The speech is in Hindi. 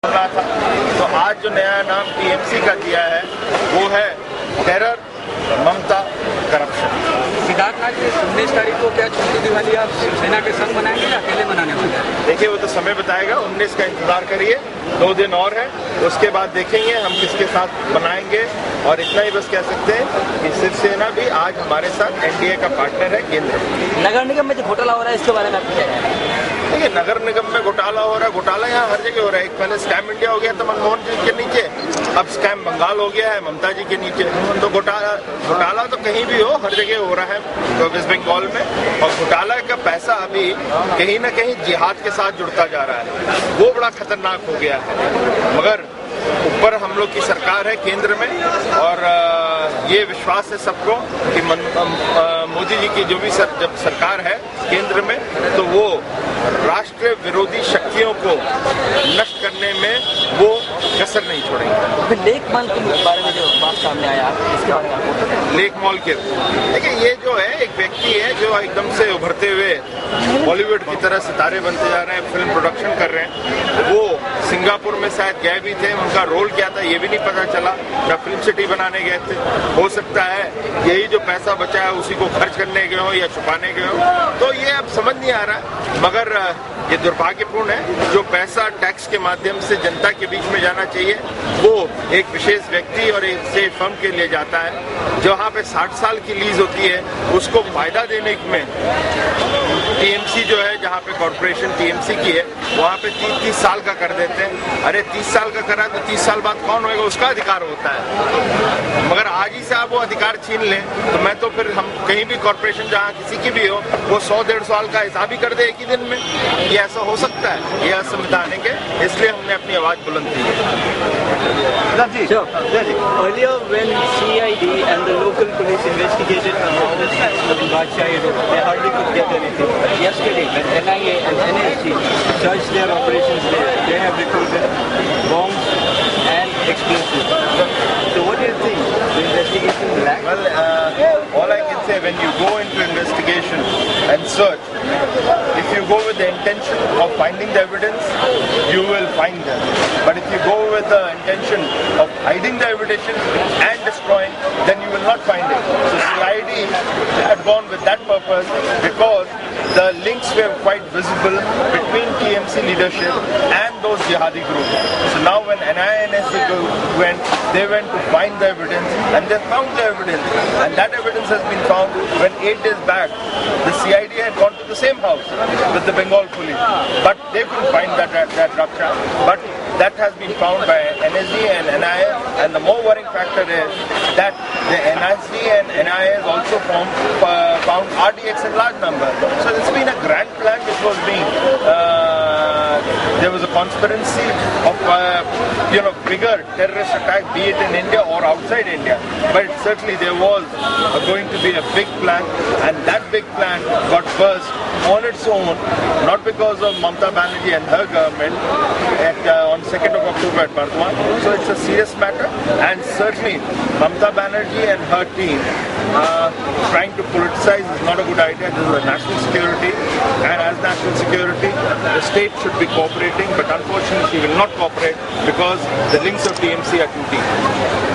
सुना था। तो आज जो नया नाम टीएमसी का दिया है वो है टेरर, ममता, करप्शन। सिद्धार्थनाथ जी, 19 तारीख को क्या छोटी दिवाली आप शिवसेना के संग मनाएंगे या अकेले मनाने वाले हैं? देखिए, वो तो समय बताएगा। 19 का इंतजार करिए, 2 दिन और है, उसके बाद देखेंगे हम किसके साथ बनाएंगे। और इतना ही बस कह सकते हैं कि शिवसेना भी आज हमारे साथ एनडीए का पार्टनर है केंद्र में। नगर निगम में जो घोटाला हो रहा है इसके बारे में आप क्या कह रहे हैं? देखिए, नगर निगम में घोटाला हो रहा है, घोटाला यहाँ हर जगह हो रहा है। एक पहले स्कैम इंडिया हो गया था मनमोहन जी के नीचे, अब स्कैम बंगाल हो गया है ममता जी के नीचे। तो घोटाला तो कहीं भी हो, हर जगह हो रहा है तो वेस्ट बंगाल में। और घोटाला का पैसा अभी कहीं ना कहीं जिहाद के साथ जुड़ता जा रहा है, वो बड़ा खतरनाक हो गया है। मगर ऊपर हम लोग की सरकार है केंद्र में, और ये विश्वास है सबको कि मोदी जी की जो भी जब सरकार है केंद्र में, तो वो राष्ट्र विरोधी शक्तियों को नष्ट करने में वो कसर नहीं छोड़ेंगे। लेक मॉल के बारे में जो बात सामने आया, इसके बारे में आपको? लेक मॉल के देखिए, ये जो है एक व्यक्ति है जो एकदम से उभरते हुए बॉलीवुड की तरह सितारे बनते जा रहे हैं, फिल्म प्रोडक्शन कर रहे हैं। वो सिंगापुर में शायद गए भी थे, उनका रोल क्या था ये भी नहीं पता चला, ना फिल्म सिटी बनाने गए थे। हो सकता है यही जो पैसा बचा है उसी को खर्च करने गए हो या छुपाने गए हो, तो ये अब समझ नहीं आ रहा। मगर ये दुर्भाग्यपूर्ण है, जो पैसा टैक्स के माध्यम से जनता के बीच में जाना चाहिए वो एक विशेष व्यक्ति और एक स्टेट फर्म के लिए जाता है। जहाँ पे 60 साल की लीज होती है उसको फायदा देने में टीएमसी जो है, जहाँ पे कॉर्पोरेशन टीएमसी की है, वहाँ पे 30 साल का कर देते हैं। अरे 30 साल का करा तो 30 साल बाद कौन होएगा, उसका अधिकार होता है। मगर आज ही से आप वो अधिकार छीन लें तो मैं तो फिर हम कहीं भी कॉर्पोरेशन जहाँ किसी की भी हो, वो 100-150 साल का हिसाब ही कर दे एक ही दिन में। ये ऐसा हो सकता है? ये असंवैधानिक है, इसलिए हमने अपनी आवाज बुलंद की है। Earlier, when CID and the local police investigated the Maoist in Badshah Road, they hardly could get anything. Yesterday, when NIA and NSG searched their operations there, they have recruited bombs and explosives. So what do you think? The investigation lack? Well, all I can say, when you go into investigation and search, if you go with the intention of finding the evidence, you will find them. But if you go with the intention of hiding the evidence and destroying, then you will not find it. So CID had gone with that purpose because the links were quite visible between TMC leadership and those jihadi groups. So now when NINSG went, they went to find the evidence and they found the evidence. And that evidence has been found when 8 days back, the CID had gone to the same house with the Bengal police. But they couldn't find that Raksha. But that has been found by NSG and NIA, and the more worrying factor is that the NSG and NIA has also found RDX in large number. So it's been a grand plan which was being, there was a conspiracy of, bigger terrorist attack, be it in India or outside India. But certainly there was going to be a big plan, and that big plan got burst on its own, not because of Mamata Banerjee and her government on 2nd of October at Bardwan. So it's a serious matter, and certainly Mamata Banerjee and her team trying to politicize is not a good idea. This is a national security, and as national security, the state should be cooperating, but unfortunately she will not cooperate because the links of TMC are too deep.